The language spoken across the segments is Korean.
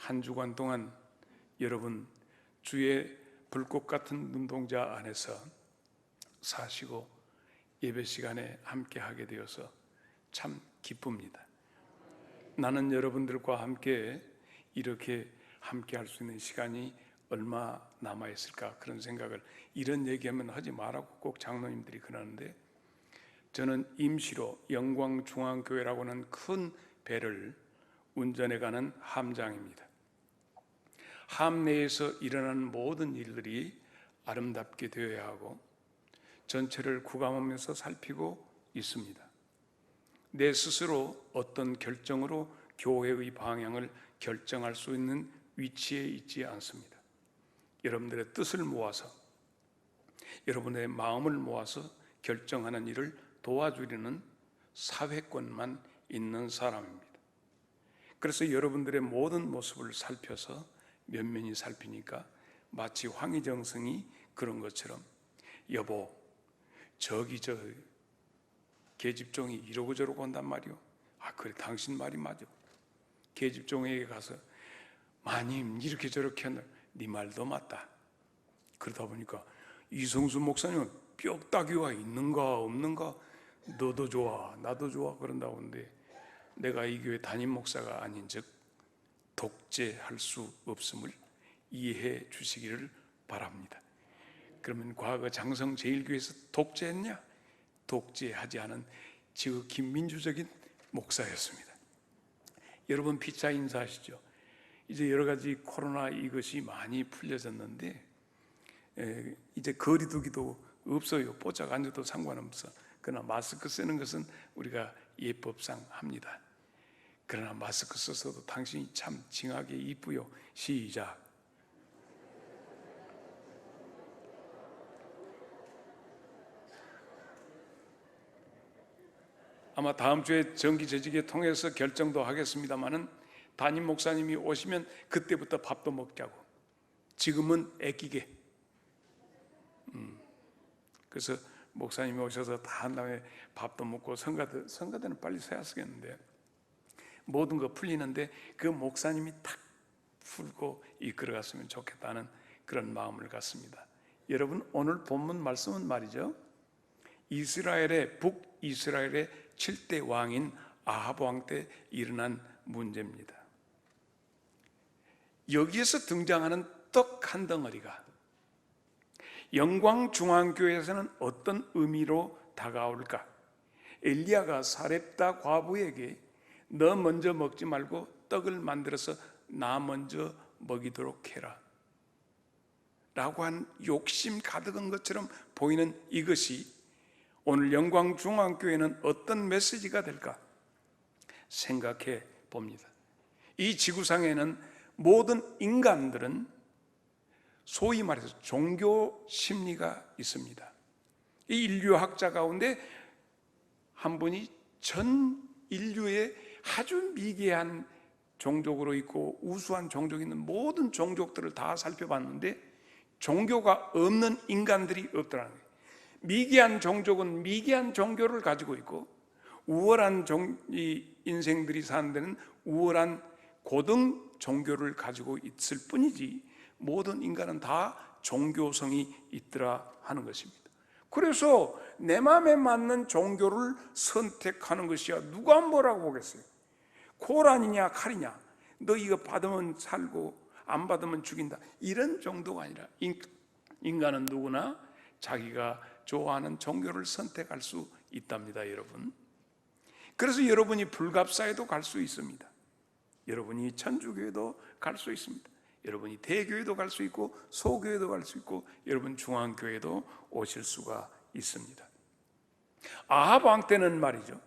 한 주간 동안 여러분 주의 불꽃 같은 눈동자 안에서 사시고 예배 시간에 함께 하게 되어서 참 기쁩니다. 나는 여러분들과 함께 이렇게 함께 할 수 있는 시간이 얼마 남아 있을까, 그런 생각을, 이런 얘기하면 하지 말라고 꼭 장로님들이 그러는데, 저는 임시로 영광중앙교회라고는 큰 배를 운전해 가는 함장입니다. 함 내에서 일어나는 모든 일들이 아름답게 되어야 하고 전체를 구감하면서 살피고 있습니다. 내 스스로 어떤 결정으로 교회의 방향을 결정할 수 있는 위치에 있지 않습니다. 여러분들의 뜻을 모아서, 여러분의 마음을 모아서 결정하는 일을 도와주려는 사회권만 있는 사람입니다. 그래서 여러분들의 모든 모습을 살펴서 면면히 살피니까 마치 황희정성이 그런 것처럼, 여보, 저기 저 계집종이 이러고 저러고 온단 말이오. 아, 그래, 당신 말이 맞아. 계집종에게 가서, 마님 이렇게 저렇게 한다. 네 말도 맞다. 그러다 보니까 이성수 목사님은 뼈다귀가 있는가 없는가, 너도 좋아 나도 좋아 그런다고 하는데, 내가 이 교회 담임 목사가 아닌 즉 독재할 수 없음을 이해해 주시기를 바랍니다. 그러면 과거 장성제일교회에서 독재했냐? 독재하지 않은 지극히 민주적인 목사였습니다. 여러분 피차 인사하시죠? 이제 여러 가지 코로나 이것이 많이 풀려졌는데 이제 거리두기도 없어요. 뽀짝 앉아도 상관없어. 그러나 마스크 쓰는 것은 우리가 예법상 합니다. 그러나 마스크 써서도 당신이 참 징하게 이쁘요. 시작. 아마 다음 주에 정기재직에 통해서 결정도 하겠습니다마는 담임 목사님이 오시면 그때부터 밥도 먹자고. 지금은 애끼게. 그래서 목사님이 오셔서 다 한 다음에 밥도 먹고, 성가대는 빨리 서야 쓰겠는데, 모든 거 풀리는데 그 목사님이 탁 풀고 이끌어갔으면 좋겠다는 그런 마음을 갖습니다. 여러분, 오늘 본문 말씀은 말이죠, 이스라엘의 북이스라엘의 7대 왕인 아합 왕 때 일어난 문제입니다. 여기에서 등장하는 떡 한 덩어리가 영광중앙교회에서는 어떤 의미로 다가올까? 엘리야가 사렙다 과부에게 너 먼저 먹지 말고 떡을 만들어서 나 먼저 먹이도록 해라 라고 한 욕심 가득한 것처럼 보이는 이것이 오늘 영광중앙교회는 어떤 메시지가 될까 생각해 봅니다. 이 지구상에는 모든 인간들은 소위 말해서 종교 심리가 있습니다. 이 인류학자 가운데 한 분이 전 인류의 아주 미개한 종족으로 있고 우수한 종족이 있는 모든 종족들을 다 살펴봤는데 종교가 없는 인간들이 없더라는 거예요. 미개한 종족은 미개한 종교를 가지고 있고, 우월한 인생들이 사는 데는 우월한 고등 종교를 가지고 있을 뿐이지 모든 인간은 다 종교성이 있더라 하는 것입니다. 그래서 내 마음에 맞는 종교를 선택하는 것이야 누가 뭐라고 보겠어요? 코란이냐 칼이냐, 너 이거 받으면 살고 안 받으면 죽인다, 이런 정도가 아니라 인간은 누구나 자기가 좋아하는 종교를 선택할 수 있답니다, 여러분. 그래서 여러분이 불갑사에도 갈 수 있습니다. 여러분이 천주교에도 갈 수 있습니다. 여러분이 대교회도 갈 수 있고 소교회도 갈 수 있고 여러분 중앙교회도 오실 수가 있습니다. 아합 왕 때는 말이죠,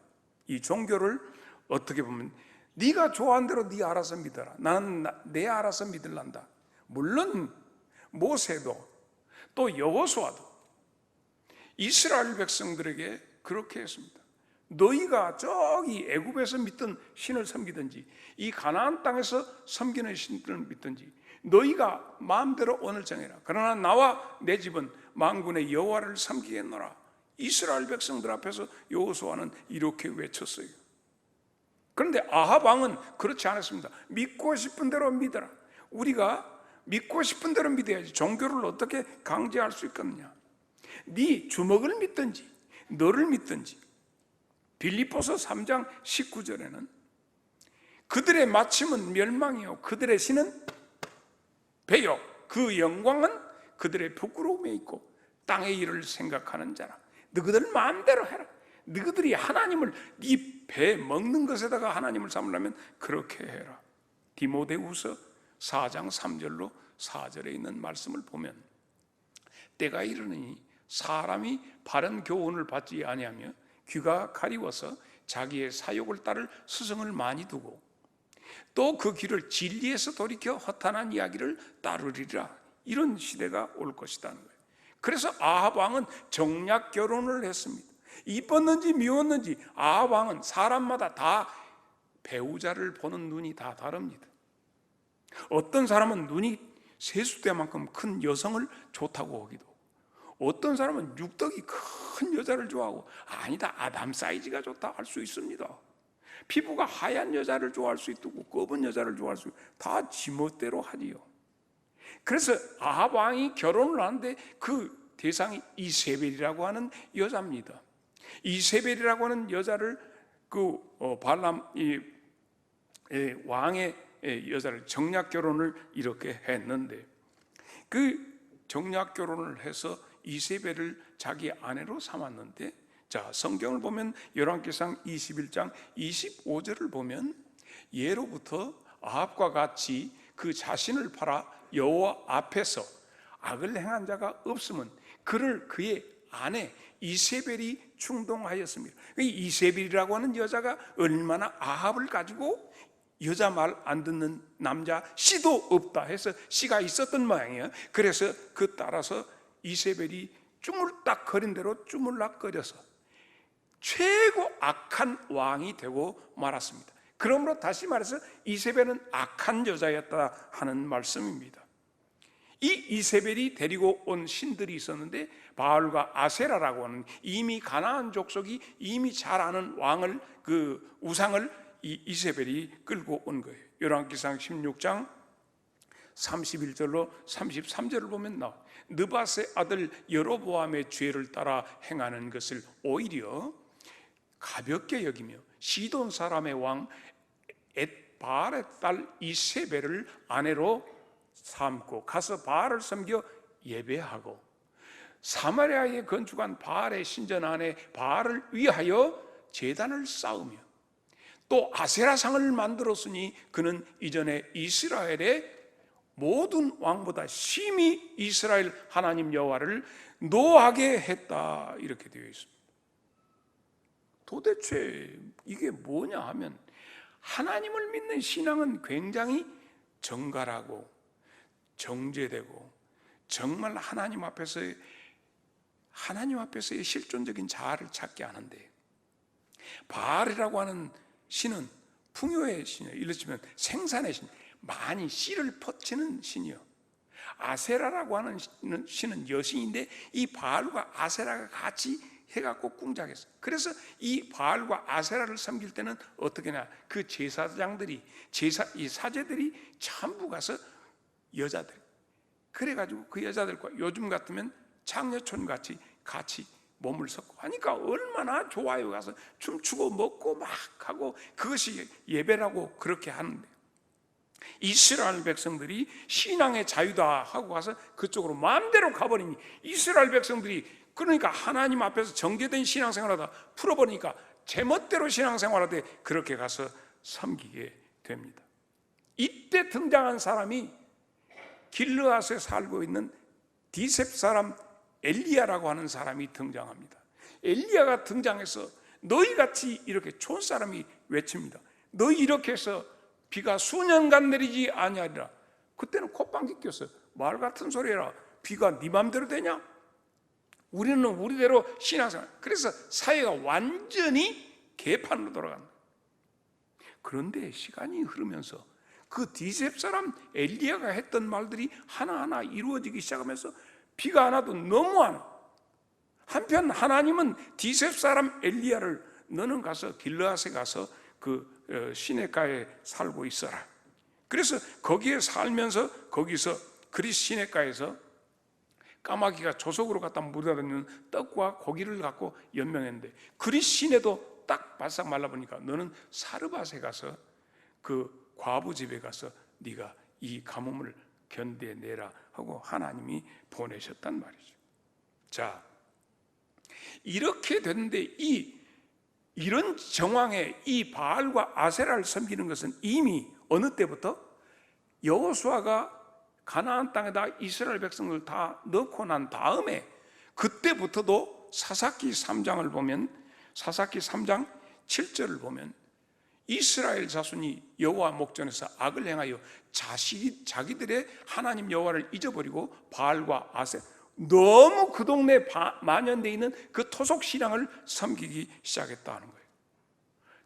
이 종교를 어떻게 보면 네가 좋아하는 대로 네 알아서 믿어라, 나는 내 알아서 믿을란다. 물론 모세도 또 여호수아도 이스라엘 백성들에게 그렇게 했습니다. 너희가 저기 애굽에서 믿던 신을 섬기든지 이 가나안 땅에서 섬기는 신들을 믿든지 너희가 마음대로 오늘 정해라. 그러나 나와 내 집은 만군의 여호와를 섬기겠노라. 이스라엘 백성들 앞에서 여호수아는 이렇게 외쳤어요. 그런데 아합 왕은 그렇지 않았습니다. 믿고 싶은 대로 믿어라. 우리가 믿고 싶은 대로 믿어야지 종교를 어떻게 강제할 수 있겠느냐. 네 주먹을 믿든지 너를 믿든지. 빌립보서 3장 19절에는 그들의 마침은 멸망이요 그들의 신은 배역, 그 영광은 그들의 부끄러움에 있고 땅의 일을 생각하는 자라. 너희들 마음대로 해라. 너희들이 하나님을 네 배 먹는 것에다가 하나님을 삼으려면 그렇게 해라. 디모데후서 4장 3절로 4절에 있는 말씀을 보면 때가 이르니 사람이 바른 교훈을 받지 아니하며 귀가 가리워서 자기의 사욕을 따를 스승을 많이 두고 또 그 길을 진리에서 돌이켜 허탄한 이야기를 따르리라. 이런 시대가 올 것이라는 거예요. 그래서 아합 왕은 정략 결혼을 했습니다. 이뻤는지 미웠는지 아합 왕은 사람마다 다 배우자를 보는 눈이 다 다릅니다. 어떤 사람은 눈이 세숫대만큼 큰 여성을 좋다고 하기도, 어떤 사람은 육덕이 큰 여자를 좋아하고 아니다 아담 사이즈가 좋다 할 수 있습니다. 피부가 하얀 여자를 좋아할 수 있고 검은 여자를 좋아할 수 있고 다 지멋대로 하지요. 그래서 아합 왕이 결혼을 하는데 그 대상이 이세벨이라고 하는 여자입니다. 이세벨이라고 하는 여자를 발람 왕의 여자를 정략 결혼을 이렇게 했는데 그 정략 결혼을 해서 이세벨을 자기 아내로 삼았는데, 자 성경을 보면 열왕기상 21장 25절을 보면 예로부터 아합과 같이 그 자신을 팔아 여호와 앞에서 악을 행한 자가 없으면 그를 그의 아내 이세벨이 충동하였습니다. 이세벨이라고 하는 여자가 얼마나 아합을 가지고 여자 말 안 듣는 남자 씨도 없다 해서 씨가 있었던 모양이에요. 그래서 그 따라서 이세벨이 주물딱거린 대로 주물락거려서 최고 악한 왕이 되고 말았습니다. 그러므로 다시 말해서 이세벨은 악한 여자였다 하는 말씀입니다. 이 이세벨이 데리고 온 신들이 있었는데 바알과 아세라라고 하는 이미 가나안 족속이 이미 잘 아는 왕을 그 우상을 이 이세벨이 끌고 온 거예요. 열왕기상 16장 31절로 33절을 보면 나와 느밧의 아들 여로보암의 죄를 따라 행하는 것을 오히려 가볍게 여기며 시돈 사람의 왕 바알의 딸 이세벨을 아내로 삼고 가서 바알을 섬겨 예배하고 사마리아에 건축한 바알의 신전 안에 바알을 위하여 제단을 쌓으며 또 아세라상을 만들었으니 그는 이전에 이스라엘의 모든 왕보다 심히 이스라엘 하나님 여호와를 노하게 했다 이렇게 되어 있습니다. 도대체 이게 뭐냐 하면 하나님을 믿는 신앙은 굉장히 정갈하고 정제되고 정말 하나님 앞에서의 실존적인 자아를 찾게 하는데, 바알이라고 하는 신은 풍요의 신이에요. 이렇지만 생산의 신, 많이 씨를 퍼치는 신이요. 아세라라고 하는 신은 여신인데 이 바알과 아세라가 같이 해갖고 꿍작했어요. 그래서 이 바알과 아세라를 섬길 때는 어떻게 하냐, 그 제사장들이 이 사제들이 전부 가서 여자들, 그래가지고 그 여자들과 요즘 같으면 장려촌 같이 몸을 섞고 하니까 얼마나 좋아요. 가서 춤추고 먹고 막 하고 그것이 예배라고 그렇게 하는데, 이스라엘 백성들이 신앙의 자유다 하고 가서 그쪽으로 마음대로 가버리니 이스라엘 백성들이 그러니까 하나님 앞에서 정제된 신앙생활하다 풀어버리니까 제멋대로 신앙생활하되 그렇게 가서 섬기게 됩니다. 이때 등장한 사람이 길르앗에 살고 있는 디셉 사람 엘리야라고 하는 사람이 등장합니다. 엘리야가 등장해서 너희같이 이렇게 촌 사람이 외칩니다. 너희 이렇게 해서 비가 수년간 내리지 아니하리라. 그때는 콧방귀 꼈어요. 말 같은 소리 해라. 비가 네 맘대로 되냐? 우리는 우리대로 신앙생활. 그래서 사회가 완전히 개판으로 돌아간다. 그런데 시간이 흐르면서 그 디셉 사람 엘리야가 했던 말들이 하나하나 이루어지기 시작하면서 비가 안 와도 너무 안 와. 한편 하나님은 디셉 사람 엘리야를 너는 가서 길르앗에 가서 시냇가에 살고 있어라. 그래서 거기에 살면서 거기서 그리스 시냇가에서 까마귀가 조석으로 갖다 묻어다니는 떡과 고기를 갖고 연명했는데, 그리스 시내도 딱 바싹 말라보니까 너는 사르밧에 가서 그 과부 집에 가서 네가 이 가뭄을 견뎌내라 하고 하나님이 보내셨단 말이죠. 자, 이렇게 됐는데 이런 정황에 이 바알과 아세라를 섬기는 것은 이미 어느 때부터 여호수아가 가나안 땅에다 이스라엘 백성을 다 넣고 난 다음에, 그때부터도 사사기 3장을 보면, 사사기 3장 7절을 보면 이스라엘 자손이 여호와 목전에서 악을 행하여 자기들의 하나님 여호와를 잊어버리고 바알과 아세, 너무 그 동네에 만연되어 있는 그 토속 신앙을 섬기기 시작했다는 거예요.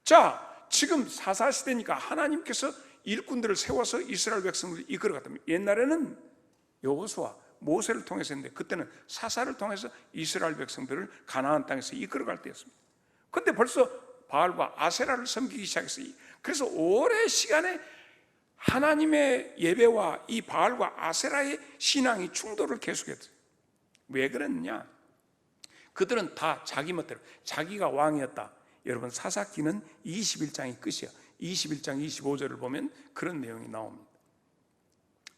자, 지금 사사시대니까 하나님께서 일꾼들을 세워서 이스라엘 백성들을 이끌어갔답니다. 옛날에는 여호수아, 모세를 통해서 했는데 그때는 사사를 통해서 이스라엘 백성들을 가나안 땅에서 이끌어갈 때였습니다. 그런데 벌써 바알과 아세라를 섬기기 시작했어요. 그래서 오랜 시간에 하나님의 예배와 이 바알과 아세라의 신앙이 충돌을 계속했어요. 왜 그랬느냐? 그들은 다 자기 멋대로, 자기가 왕이었다. 여러분, 사사기는 21장이 끝이야. 21장 25절을 보면 그런 내용이 나옵니다.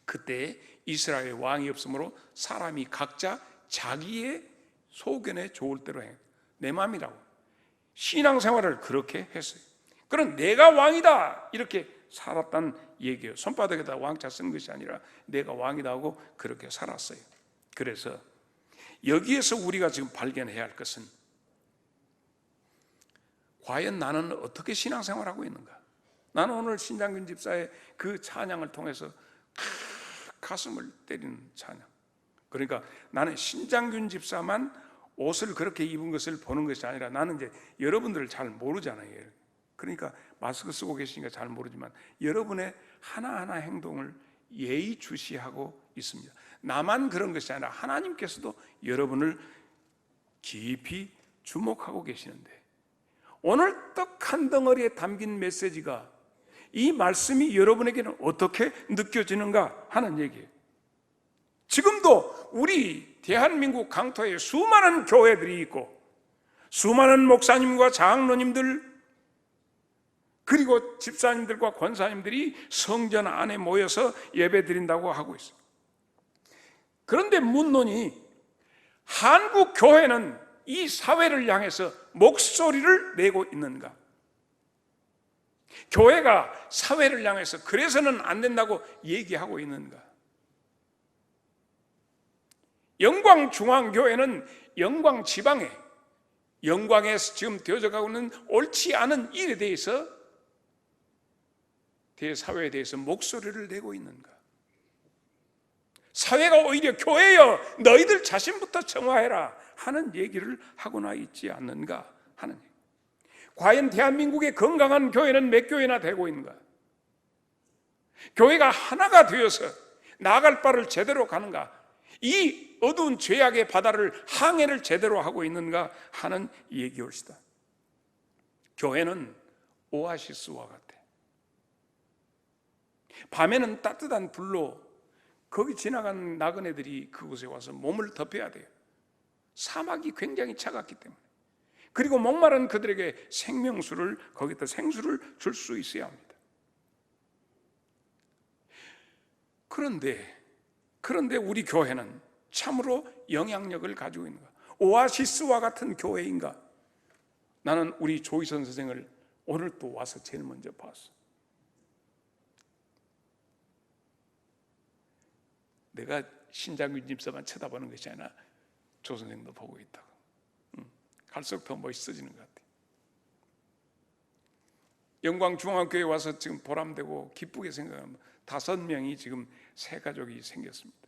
그때 이스라엘 왕이 없으므로 사람이 각자 자기의 소견에 좋을 대로 해. 내 마음이라고. 신앙생활을 그렇게 했어요. 그럼 내가 왕이다 이렇게 살았다는 얘기예요. 손바닥에다 왕자 쓴 것이 아니라 내가 왕이다 하고 그렇게 살았어요. 그래서 여기에서 우리가 지금 발견해야 할 것은, 과연 나는 어떻게 신앙생활하고 있는가? 나는 오늘 신장균 집사의 그 찬양을 통해서 가슴을 때리는 찬양. 그러니까 나는 신장균 집사만 옷을 그렇게 입은 것을 보는 것이 아니라, 나는 이제 여러분들을 잘 모르잖아요. 그러니까 마스크 쓰고 계시니까 잘 모르지만 여러분의 하나하나 행동을 예의주시하고 있습니다. 나만 그런 것이 아니라 하나님께서도 여러분을 깊이 주목하고 계시는데, 오늘 떡 한 덩어리에 담긴 메시지가, 이 말씀이 여러분에게는 어떻게 느껴지는가 하는 얘기예요. 지금도 우리 대한민국 강토에 수많은 교회들이 있고 수많은 목사님과 장로님들 그리고 집사님들과 권사님들이 성전 안에 모여서 예배 드린다고 하고 있어요. 그런데 문론이, 한국 교회는 이 사회를 향해서 목소리를 내고 있는가? 교회가 사회를 향해서 그래서는 안 된다고 얘기하고 있는가? 영광중앙교회는 영광지방에, 영광에서 지금 되어져가고 있는 옳지 않은 일에 대해서, 대사회에 대해서 목소리를 내고 있는가? 사회가 오히려 교회여 너희들 자신부터 정화해라 하는 얘기를 하고나 있지 않는가 하는 얘기. 과연 대한민국의 건강한 교회는 몇 교회나 되고 있는가? 교회가 하나가 되어서 나아갈 바를 제대로 가는가? 이 어두운 죄악의 바다를 항해를 제대로 하고 있는가 하는 얘기였다. 교회는 오아시스와 같아. 밤에는 따뜻한 불로 거기 지나간 나그네들이 그곳에 와서 몸을 덮여야 돼요. 사막이 굉장히 차갑기 때문에. 그리고 목마른 그들에게 생명수를, 거기다 생수를 줄 수 있어야 합니다. 그런데 우리 교회는 참으로 영향력을 가지고 있는가? 오아시스와 같은 교회인가? 나는 우리 조희선 선생을 오늘 또 와서 제일 먼저 봤어. 내가 신장균 집사만 쳐다보는 것이 아니라 조 선생도 보고 있다고. 갈수록 더 멋있어지는 것 같아요. 영광중앙교회 와서 지금 보람되고 기쁘게 생각하면 5명이 지금 새 가족이 생겼습니다.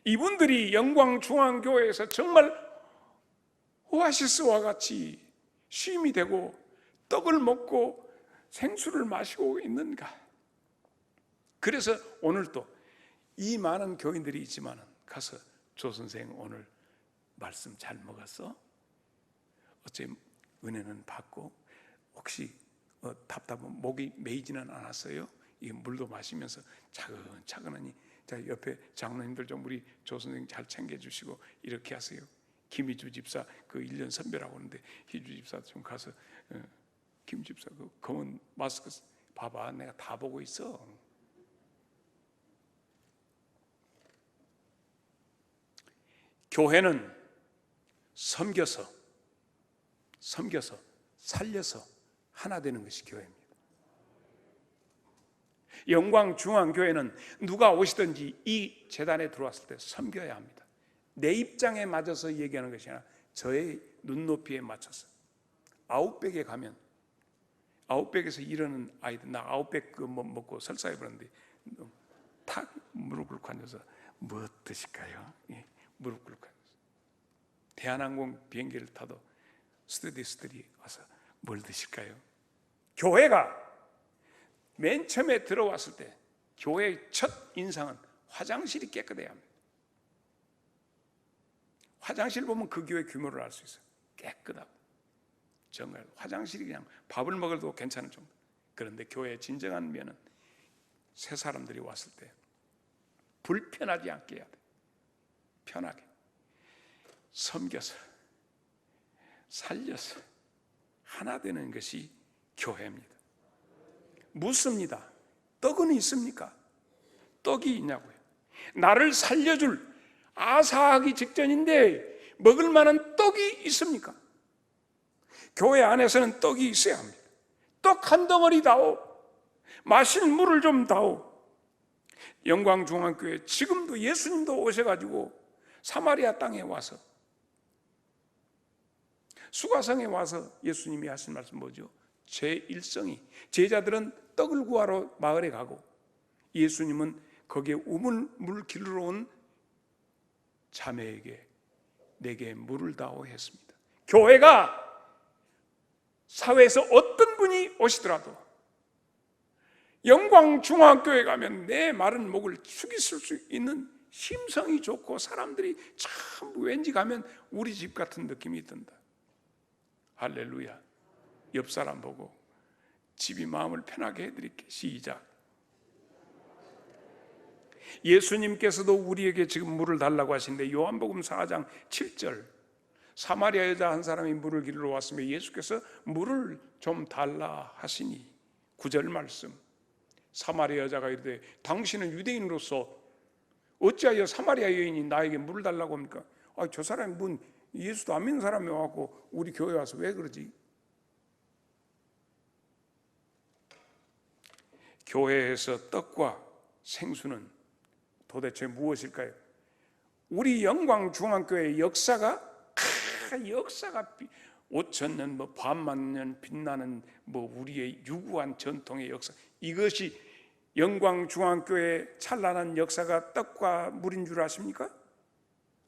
이분들이 영광중앙교회에서 정말 오아시스와 같이 쉼이 되고 떡을 먹고 생수를 마시고 있는가? 그래서 오늘도 이 많은 교인들이 있지만 가서 조 선생 오늘 말씀 잘 먹었어? 어째 은혜는 받고 혹시 답답한 목이 메이지는 않았어요. 이 물도 마시면서 차근차근하니, 자, 옆에 장로님들 좀 우리 조 선생님 잘 챙겨주시고 이렇게 하세요. 김희주 집사 그 1년 선배라고 하는데 희주 집사 좀 가서 김 집사 그 검은 마스크 봐봐, 내가 다 보고 있어. 교회는 섬겨서 살려서 하나 되는 것이 교회입니다. 영광중앙교회는 누가 오시든지 이 재단에 들어왔을 때 섬겨야 합니다. 내 입장에 맞아서 얘기하는 것이 아니라 저의 눈높이에 맞춰서. 아웃백에 가면, 아웃백에서 이러는 아이들, 나 아웃백 그 먹고 설사해 버렸는데 탁 무릎 꿇고 앉아서 뭐 드실까요? 예, 무릎 꿇고 앉아서. 대한항공 비행기를 타도 스튜디오스들이 와서 뭘 드실까요? 교회가 맨 처음에 들어왔을 때 교회의 첫 인상은 화장실이 깨끗해야 합니다. 화장실 보면 그 교회 규모를 알 수 있어요. 깨끗하고 정말 화장실이 그냥 밥을 먹어도 괜찮은 정도. 그런데 교회의 진정한 면은 새 사람들이 왔을 때 불편하지 않게 해야 돼. 편하게 섬겨서 살려서 하나 되는 것이 교회입니다. 묻습니다. 떡은 있습니까? 떡이 있냐고요. 나를 살려줄 아사하기 직전인데 먹을 만한 떡이 있습니까? 교회 안에서는 떡이 있어야 합니다. 떡 한 덩어리 다오. 마실 물을 좀 다오. 영광중앙교회 지금도 예수님도 오셔가지고 사마리아 땅에 와서, 수가성에 와서 예수님이 하신 말씀 뭐죠? 제1성이, 제자들은 떡을 구하러 마을에 가고 예수님은 거기에 우물물 길러 온 자매에게 내게 물을 다오 했습니다. 교회가 사회에서 어떤 분이 오시더라도 영광중앙교회 가면 내 마른 목을 축이실 수 있는 심성이 좋고 사람들이 참 왠지 가면 우리 집 같은 느낌이 든다. 할렐루야. 옆 사람 보고 집이 마음을 편하게 해드릴게. 시작. 예수님께서도 우리에게 지금 물을 달라고 하시는데 요한복음 4장 7절, 사마리아 여자 한 사람이 물을 길러 왔으며 예수께서 물을 좀 달라 하시니 9절 말씀, 사마리아 여자가 이르되 당신은 유대인으로서 어찌하여 사마리아 여인이 나에게 물을 달라고 합니까? 저 사람이 뭔 예수도 안 믿는 사람이 와서 우리 교회 와서 왜 그러지? 교회에서 떡과 생수는 도대체 무엇일까요? 우리 영광중앙교회의 역사가 5,000년, 뭐 반만년 빛나는 뭐 우리의 유구한 전통의 역사, 이것이 영광중앙교회의 찬란한 역사가 떡과 물인 줄 아십니까?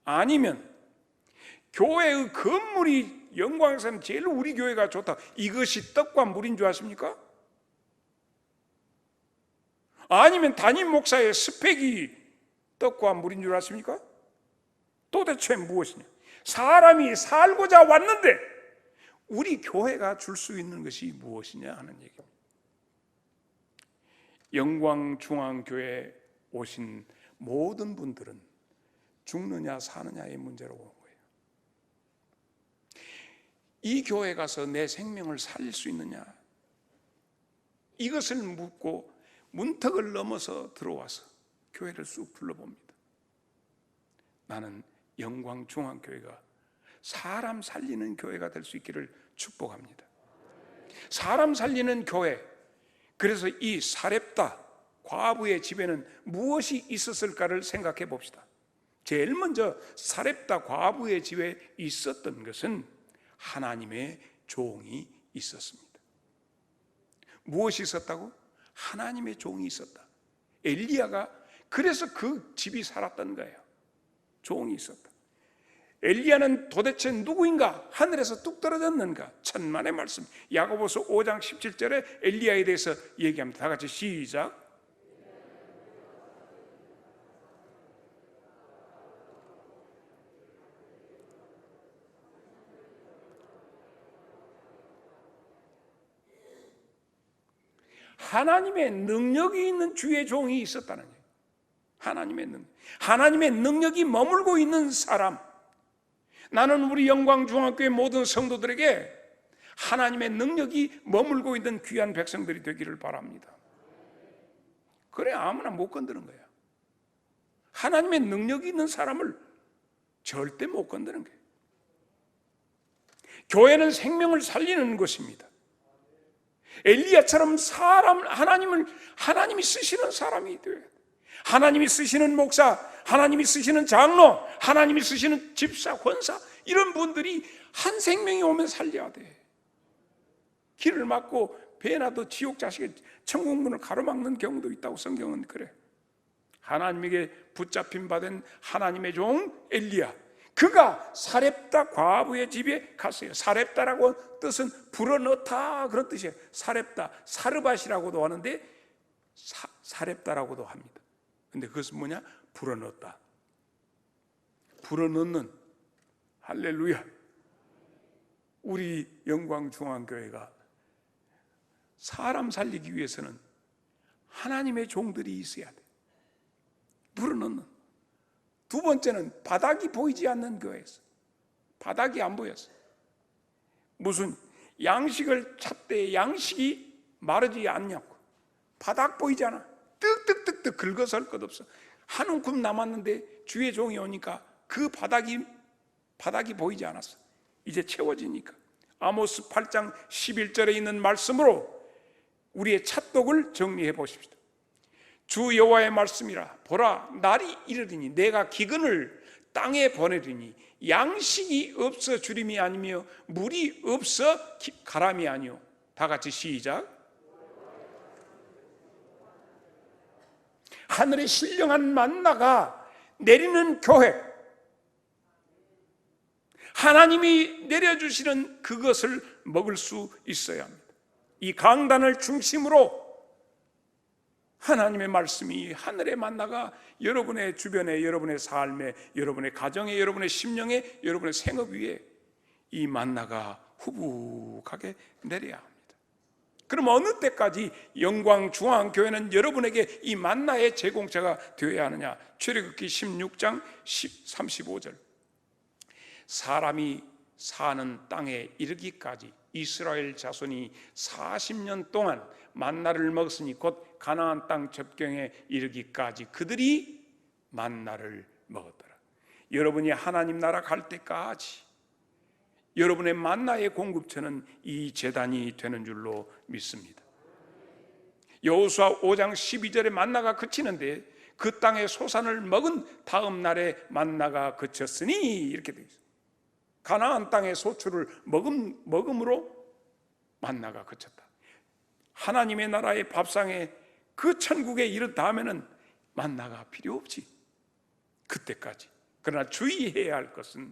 아니면 교회의 건물이 영광에서는 제일 우리 교회가 좋다, 이것이 떡과 물인 줄 아십니까? 아니면 담임 목사의 스펙이 떡과 물인 줄 아십니까? 도대체 무엇이냐? 사람이 살고자 왔는데 우리 교회가 줄 수 있는 것이 무엇이냐 하는 얘기입니다. 영광중앙교회에 오신 모든 분들은 죽느냐 사느냐의 문제로 온 거예요. 이 교회 가서 내 생명을 살릴 수 있느냐, 이것을 묻고 문턱을 넘어서 들어와서 교회를 쑥 둘러봅니다. 나는 영광중앙교회가 사람 살리는 교회가 될 수 있기를 축복합니다. 사람 살리는 교회, 그래서 이 사렙다 과부의 집에는 무엇이 있었을까를 생각해 봅시다. 제일 먼저 사렙다 과부의 집에 있었던 것은 하나님의 종이 있었습니다. 무엇이 있었다고? 하나님의 종이 있었다. 엘리야가 그래서 그 집이 살았던 거예요. 종이 있었다. 엘리야는 도대체 누구인가? 하늘에서 뚝 떨어졌는가? 천만의 말씀. 야고보서 5장 17절에 엘리야에 대해서 얘기합니다. 다 같이 시작. 하나님의 능력이 있는 주의 종이 있었다는 거예요. 하나님의 능력이 머물고 있는 사람. 나는 우리 영광중앙교회 모든 성도들에게 하나님의 능력이 머물고 있는 귀한 백성들이 되기를 바랍니다. 그래 아무나 못 건드는 거야. 하나님의 능력이 있는 사람을 절대 못 건드는 거예요. 교회는 생명을 살리는 것입니다. 엘리야처럼 하나님이 쓰시는 사람이 돼야 돼. 하나님이 쓰시는 목사, 하나님이 쓰시는 장로, 하나님이 쓰시는 집사, 권사, 이런 분들이 한 생명이 오면 살려야 돼. 길을 막고 배나도 지옥 자식의 천국 문을 가로막는 경우도 있다고 성경은 그래. 하나님에게 붙잡힌 바 된 하나님의 종 엘리야, 그가 사렙다 과부의 집에 갔어요. 사렙다라고 뜻은 불어넣다 그런 뜻이에요. 사렙다, 사르밧이라고도 하는데 사렙다라고도 합니다. 근데 그것은 뭐냐? 불어넣다, 불어넣는. 할렐루야. 우리 영광중앙교회가 사람 살리기 위해서는 하나님의 종들이 있어야 돼. 불어넣는. 두 번째는 바닥이 보이지 않는 교회에서. 바닥이 안 보였어. 무슨 양식을 찾되 양식이 마르지 않냐고. 바닥 보이지 않아. 뜩뜩뜩뜩 긁어서 할 것 없어. 한 움큼 남았는데 주의 종이 오니까 그 바닥이 보이지 않았어. 이제 채워지니까. 아모스 8장 11절에 있는 말씀으로 우리의 찻독을 정리해 보십시다. 주 여호와의 말씀이라. 보라, 날이 이르리니 내가 기근을 땅에 보내리니 양식이 없어 주림이 아니며 물이 없어 가람이 아니요. 다 같이 시작. 하늘에 신령한 만나가 내리는 교회, 하나님이 내려주시는 그것을 먹을 수 있어야 합니다. 이 강단을 중심으로 하나님의 말씀이, 하늘의 만나가 여러분의 주변에, 여러분의 삶에, 여러분의 가정에, 여러분의 심령에, 여러분의 생업 위에 이 만나가 후북하게 내려야 합니다. 그럼 어느 때까지 영광중앙교회는 여러분에게 이 만나의 제공자가 되어야 하느냐? 출애굽기 16장 35절. 사람이 사는 땅에 이르기까지 이스라엘 자손이 40년 동안 만나를 먹었으니 곧 가나안 땅 접경에 이르기까지 그들이 만나를 먹었더라. 여러분이 하나님 나라 갈 때까지 여러분의 만나의 공급처는 이 제단이 되는 줄로 믿습니다. 여호수아 5장 12절에 만나가 그치는데 그 땅의 소산을 먹은 다음 날에 만나가 그쳤으니 이렇게 되어 있습니다. 가나안 땅의 소출을 먹음으로 만나가 그쳤다. 하나님의 나라의 밥상에 그 천국에 이른 다음에는 만나가 필요 없지. 그때까지. 그러나 주의해야 할 것은,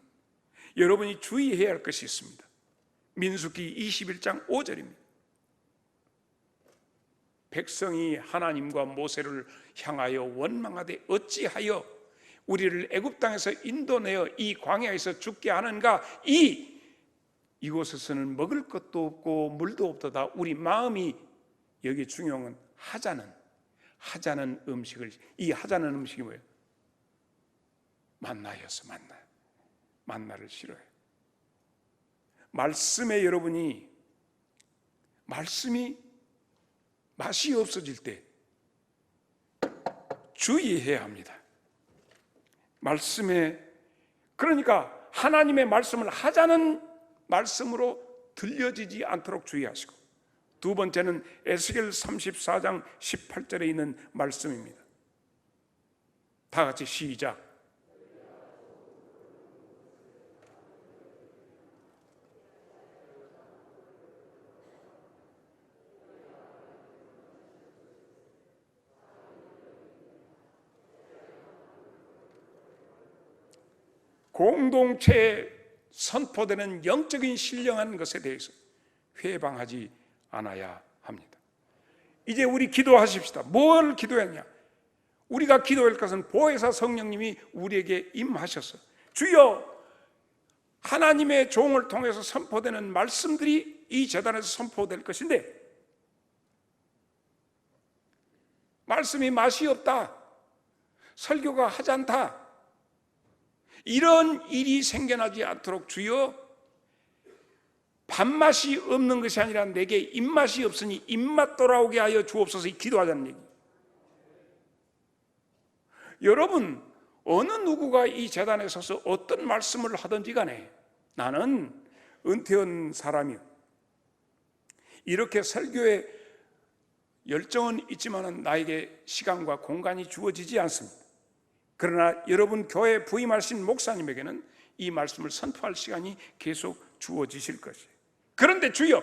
여러분이 주의해야 할 것이 있습니다. 민수기 21장 5절입니다. 백성이 하나님과 모세를 향하여 원망하되 어찌하여 우리를 애굽 땅에서 인도내어 이 광야에서 죽게 하는가? 이곳에서는 먹을 것도 없고 물도 없도다. 우리 마음이, 여기 중요한 건 하자는 음식을, 이 하자는 음식이 뭐예요? 만나였어. 만나를 싫어해. 말씀에 여러분이, 말씀이 맛이 없어질 때 주의해야 합니다. 말씀에, 그러니까 하나님의 말씀을 하자는 말씀으로 들려지지 않도록 주의하시고, 두 번째는 에스겔 34장 18절에 있는 말씀입니다. 다 같이 시작. 공동체에 선포되는 영적인 신령한 것에 대해서 회방하지 않아야 합니다. 이제 우리 기도하십시다. 뭘 기도했냐? 우리가 기도할 것은 보혜사 성령님이 우리에게 임하셔서 주여, 하나님의 종을 통해서 선포되는 말씀들이 이 제단에서 선포될 것인데 말씀이 맛이 없다, 설교가 하찮다, 이런 일이 생겨나지 않도록 주여 밥맛이 없는 것이 아니라 내게 입맛이 없으니 입맛 돌아오게 하여 주옵소서 기도하자는 얘기. 여러분, 어느 누구가 이 재단에 서서 어떤 말씀을 하든지 간에 나는 은퇴한 사람이요, 이렇게 설교에 열정은 있지만 나에게 시간과 공간이 주어지지 않습니다. 그러나 여러분 교회에 부임하신 목사님에게는 이 말씀을 선포할 시간이 계속 주어지실 것이에요. 그런데 주여,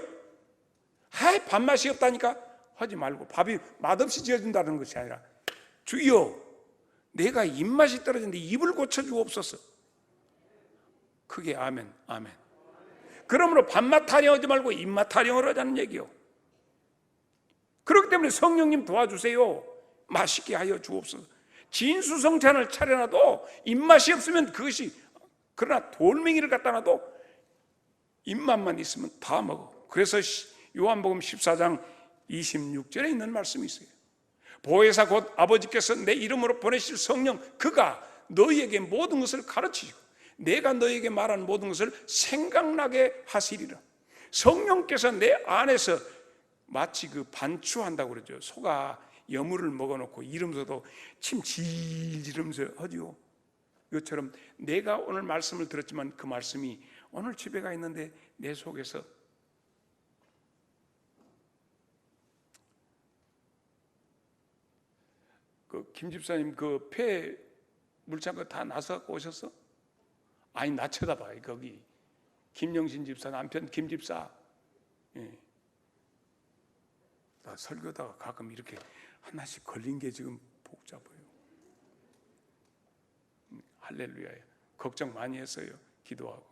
밥맛이 없다니까 하지 말고, 밥이 맛없이 지어진다는 것이 아니라 주여, 내가 입맛이 떨어지는데 입을 고쳐주옵소서. 크게 아멘, 아멘. 그러므로 밥맛 타령하지 말고 입맛 타령을 하자는 얘기요. 그렇기 때문에 성령님 도와주세요. 맛있게 하여 주옵소서. 진수성찬을 차려놔도 입맛이 없으면 그것이, 그러나 돌멩이를 갖다 놔도 입맛만 있으면 다 먹어. 그래서 요한복음 14장 26절에 있는 말씀이 있어요. 보혜사 곧 아버지께서 내 이름으로 보내실 성령, 그가 너희에게 모든 것을 가르치시고 내가 너희에게 말한 모든 것을 생각나게 하시리라. 성령께서 내 안에서 마치 그 반추한다고 그러죠. 소가 여물을 먹어놓고 이러면서도 침 질지르면서 하죠. 이것처럼 내가 오늘 말씀을 들었지만 그 말씀이 오늘 집에 가 있는데 내 속에서 그 김 집사님 그 폐 물창고 다 나서 갖고 오셨어? 아니, 나 쳐다봐. 거기 김영신 집사 남편 김 집사. 예. 나 설교다가 가끔 이렇게 하나씩 걸린 게 지금 복잡해요. 할렐루야. 걱정 많이 했어요. 기도하고.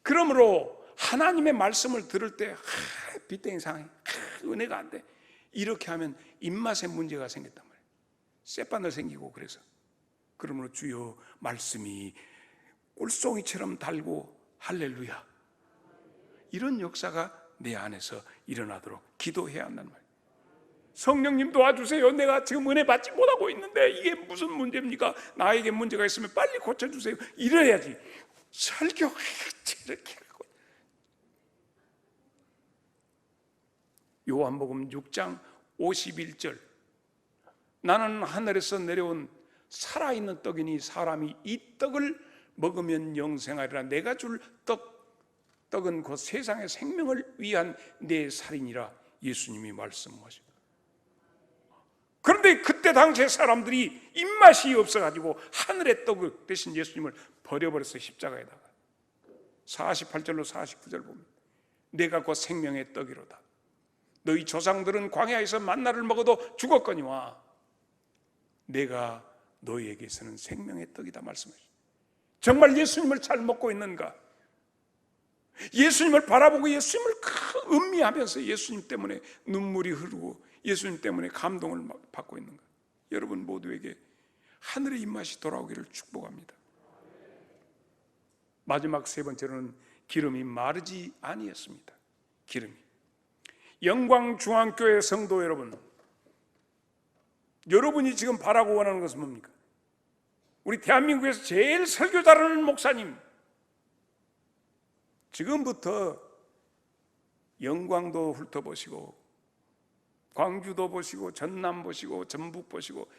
그러므로 하나님의 말씀을 들을 때 빗땡이 상해, 은혜가 안 돼, 이렇게 하면 입맛에 문제가 생겼단 말이에요. 쌔바늘 생기고. 그래서 그러므로 주여 말씀이 꿀송이처럼 달고, 할렐루야, 이런 역사가 내 안에서 일어나도록 기도해야 한단 말이에요. 성령님 도와주세요. 내가 지금 은혜 받지 못하고 있는데 이게 무슨 문제입니까? 나에게 문제가 있으면 빨리 고쳐주세요. 이래야지. 설교가 이렇게 하고. 요한복음 6장 51절, 나는 하늘에서 내려온 살아있는 떡이니 사람이 이 떡을 먹으면 영생하리라. 내가 줄 떡은 곧 세상의 생명을 위한 내 살이니라. 예수님이 말씀하십니다. 그런데 그때 당시에 사람들이 입맛이 없어가지고 하늘의 떡 대신 예수님을 버려버렸어요. 십자가에다가. 48절로 49절 봅니다. 내가 곧 생명의 떡이로다. 너희 조상들은 광야에서 만나를 먹어도 죽었거니와 내가 너희에게서는 생명의 떡이다 말씀하십니다. 정말 예수님을 잘 먹고 있는가? 예수님을 바라보고 예수님을 음미하면서 예수님 때문에 눈물이 흐르고 예수님 때문에 감동을 받고 있는가? 여러분 모두에게 하늘의 입맛이 돌아오기를 축복합니다. 마지막 세 번째로는 기름이 마르지 아니했습니다. 기름이. 영광중앙교회 성도 여러분, 여러분이 지금 바라고 원하는 것은 뭡니까? 우리 대한민국에서 제일 설교 잘하는 목사님, 지금부터 영광도 훑어보시고 광주도 보시고 전남 보시고 전북 보시고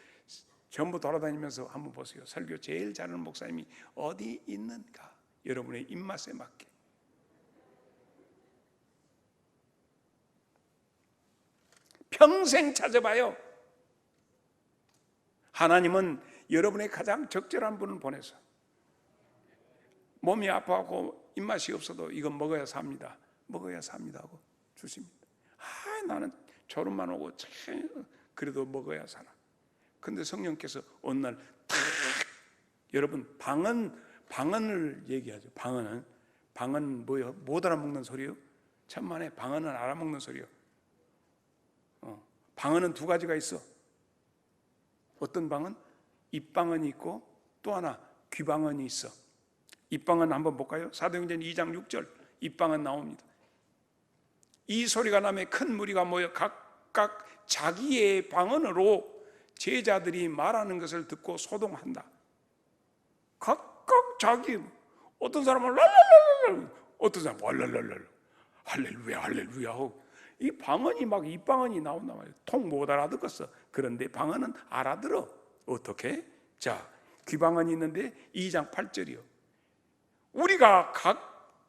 전부 돌아다니면서 한번 보세요. 설교 제일 잘하는 목사님이 어디 있는가? 여러분의 입맛에 맞게. 평생 찾아봐요. 하나님은 여러분의 가장 적절한 분을 보내서 몸이 아파하고 입맛이 없어도 이건 먹어야 삽니다. 먹어야 삽니다 하고 주십니다. 나는 졸음만 오고 그래도 먹어야 사나. 근데 성령께서 어느 날 탁, 여러분 방언을 얘기하죠. 방언은 뭐예요? 못 알아먹는 소리요? 천만에 방언은 알아먹는 소리요. 방언은 두 가지가 있어. 어떤 방언? 입방언이 있고 또 하나 귀방언이 있어. 입방언 한번 볼까요? 사도행전 2장 6절 입방언 나옵니다. 이 소리가 나며 큰 무리가 모여 각 각각 자기의 방언으로 제자들이 말하는 것을 듣고 소동한다. 각각 자기, 어떤 사람은 랄랄랄랄, 어떤 사람은 왈랄랄랄, 할렐루야 할렐루야 하고, 이 방언이 막 입방언이 나온단 말이에요. 통 못 알아듣겠어. 그런데 방언은 알아들어. 어떻게? 자, 귀방언이 있는데 2장 8절이요. 우리가 각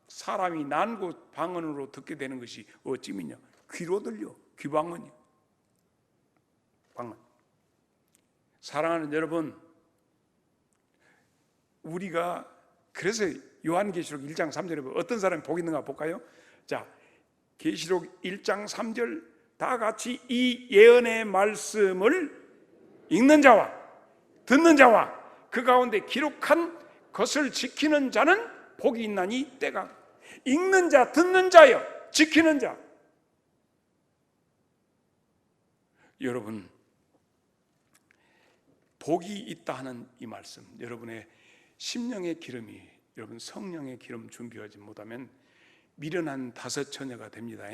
사람이 난 곳 방언으로 듣게 되는 것이 어찌미냐? 귀로 들려. 귀방언이요. 방언. 사랑하는 여러분, 우리가 그래서 요한계시록 1장 3절에 어떤 사람이 복 있는가 볼까요? 자, 계시록 1장 3절 다 같이 이 예언의 말씀을 읽는 자와 듣는 자와 그 가운데 기록한 것을 지키는 자는 복이 있나니 때가, 읽는 자, 듣는 자여, 지키는 자. 여러분, 복이 있다 하는 이 말씀, 여러분의 심령의 기름이, 여러분 성령의 기름 준비하지 못하면 미련한 다섯 처녀가 됩니다.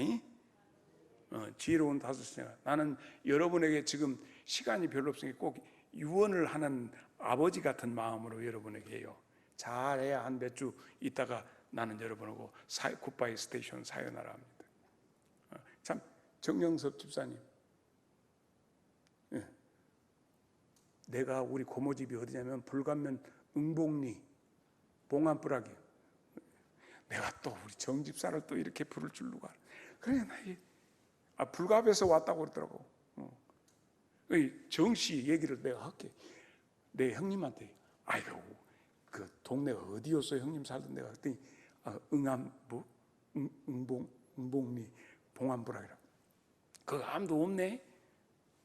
지혜로운 다섯 처녀가. 나는 여러분에게 지금 시간이 별로 없으니까 꼭 유언을 하는 아버지 같은 마음으로 여러분에게 해요. 잘해야 한 몇 주 있다가 나는 여러분하고 굿바이 스테이션 사연하라 합니다. 참, 정영섭 집사님, 내가 우리 고모집이 어디냐면 불감면 응봉리 봉안뿌라기. 내가 또 우리 정집사를 또 이렇게 부를 줄 누가. 그래, 나 불갑에서 왔다고 그러더라고. 정씨 얘기를 내가 할게. 내 형님한테, 아이고 그 동네가 어디였어 형님 살던 데가. 그랬더니 응암부 응봉리 봉안뿌라기라. 그거 아무도 없네.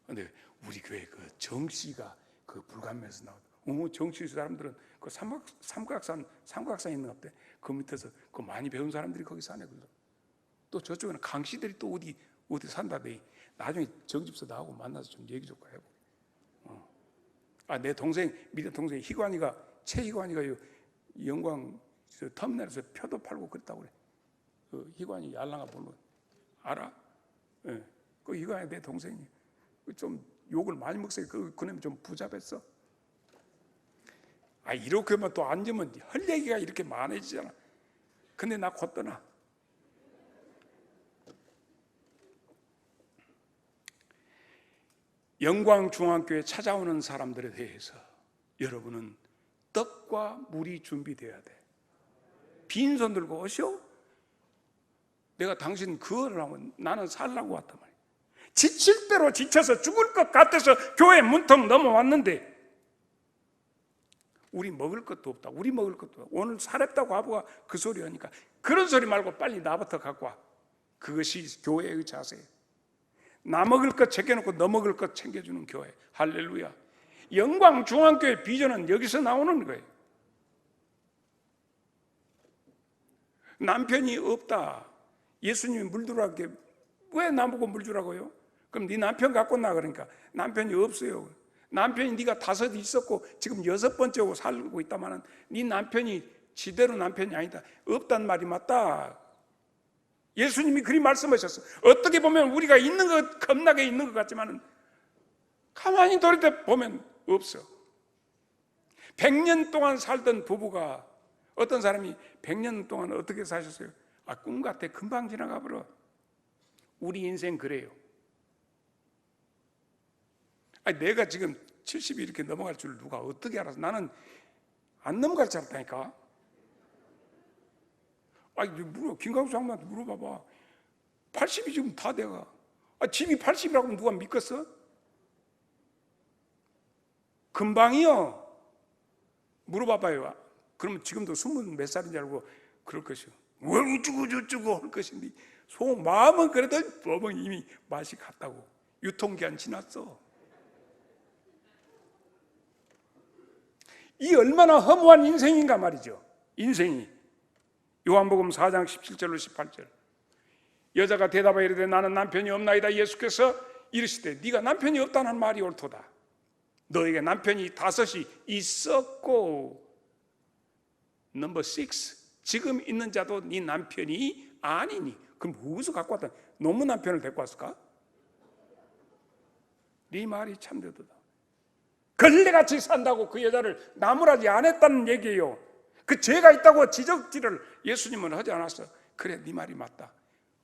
근데 우리 교회 그 정씨가 그 불감에서 나오다. 정치 사람들은 그 삼각산 있는 것 같아. 그 밑에서 그 많이 배운 사람들이 거기 사네. 또 저쪽에는 강씨들이 또 어디 산다대. 나중에 정집사 나하고 만나서 좀 얘기 좀 해보게. 내 동생, 밑에 동생 희관이가, 최희관이가 영광 터미널에서 표도 팔고 그랬다고 그래. 그 희관이 알랑아 보면 알아? 예. 그 희관이 내 동생이. 좀 욕을 많이 먹어요. 그놈이 좀 부잡했어. 이렇게만 또 앉으면 할 얘기가 이렇게 많아지잖아. 근데 나 곧 떠나. 영광중앙교회 찾아오는 사람들에 대해서 여러분은 떡과 물이 준비되어야 돼. 빈손 들고 오시오? 내가 당신 그거를 하면 나는 살라고 왔단 말이야. 지칠 대로 지쳐서 죽을 것 같아서 교회 문턱 넘어왔는데 우리 먹을 것도 없다. 우리 먹을 것도 없다. 오늘 살았다고 아부가 그 소리 하니까 그런 소리 말고 빨리 나부터 갖고 와. 그것이 교회의 자세예요. 나 먹을 것 챙겨놓고 너 먹을 것 챙겨주는 교회. 할렐루야. 영광중앙교회 비전은 여기서 나오는 거예요. 남편이 없다. 예수님이 물 주라고 왜 나보고 물 주라고요? 그럼 네 남편 갖고 나. 그러니까 남편이 없어요. 남편이 네가 5 있었고 지금 6번째고 살고 있다마는 네 남편이 지대로 남편이 아니다. 없단 말이 맞다. 예수님이 그리 말씀하셨어. 어떻게 보면 우리가 있는 것 겁나게 있는 것 같지만은 가만히 돌이켜 보면 없어. 100년 동안 살던 부부가, 어떤 사람이 100년 동안 어떻게 사셨어요? 꿈 같아. 금방 지나가 버려. 우리 인생 그래요. 내가 지금 70이 이렇게 넘어갈 줄 누가 어떻게 알았어? 나는 안 넘어갈 줄 알았다니까. 김광수 장로한테 물어봐봐. 80이 지금 다 돼가. 집이 80이라고 누가 믿겠어? 금방이요. 물어봐봐요. 그러면 지금도 20 몇 살인 줄 알고 그럴 것이요. 왜 어쩌고 저쩌고 할 것인데 속 마음은 그래도 법은 이미 맛이 갔다고. 유통기한 지났어. 이 얼마나 허무한 인생인가 말이죠. 인생이. 요한복음 4장 17절로 18절. 여자가 대답하여 이르되 나는 남편이 없나이다. 예수께서 이르시되 네가 남편이 없다는 말이 옳도다. 너에게 남편이 5이 있었고 넘버 6 지금 있는 자도 네 남편이 아니니. 그럼 어디서 갖고 왔다? 너무 남편을 데리고 왔을까? 네 말이 참되도다. 걸레같이 산다고 그 여자를 나무라지 안 했다는 얘기예요. 그 죄가 있다고 지적질을 예수님은 하지 않았어. 그래, 네 말이 맞다.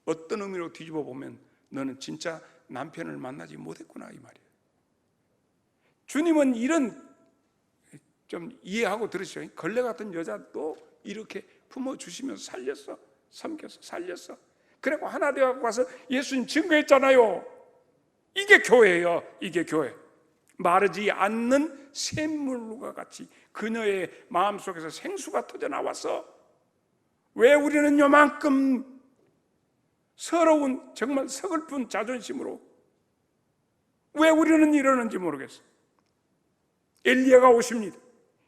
어떤 의미로 뒤집어 보면 너는 진짜 남편을 만나지 못했구나, 이 말이에요. 주님은 이런 좀 이해하고 들으시죠. 걸레 같은 여자도 이렇게 품어주시면서 살렸어. 섬겨서 살렸어. 그리고 하나 되어 가서 예수님 증거했잖아요. 이게 교회예요. 이게 교회. 마르지 않는 샘물과 같이 그녀의 마음속에서 생수가 터져 나와서, 왜 우리는 요만큼 서러운 정말 서글픈 자존심으로 왜 우리는 이러는지 모르겠어요. 엘리야가 오십니다.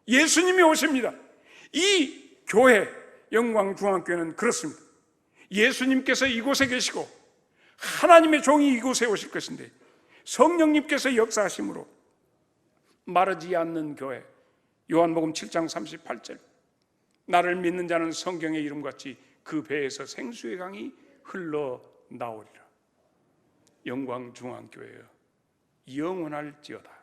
예수님이 오십니다. 이 교회, 영광중앙교회는 그렇습니다. 예수님께서 이곳에 계시고 하나님의 종이 이곳에 오실 것인데 성령님께서 역사하심으로 마르지 않는 교회. 요한복음 7장 38절, 나를 믿는 자는 성경의 이름같이 그 배에서 생수의 강이 흘러나오리라. 영광중앙교회여, 영원할지어다.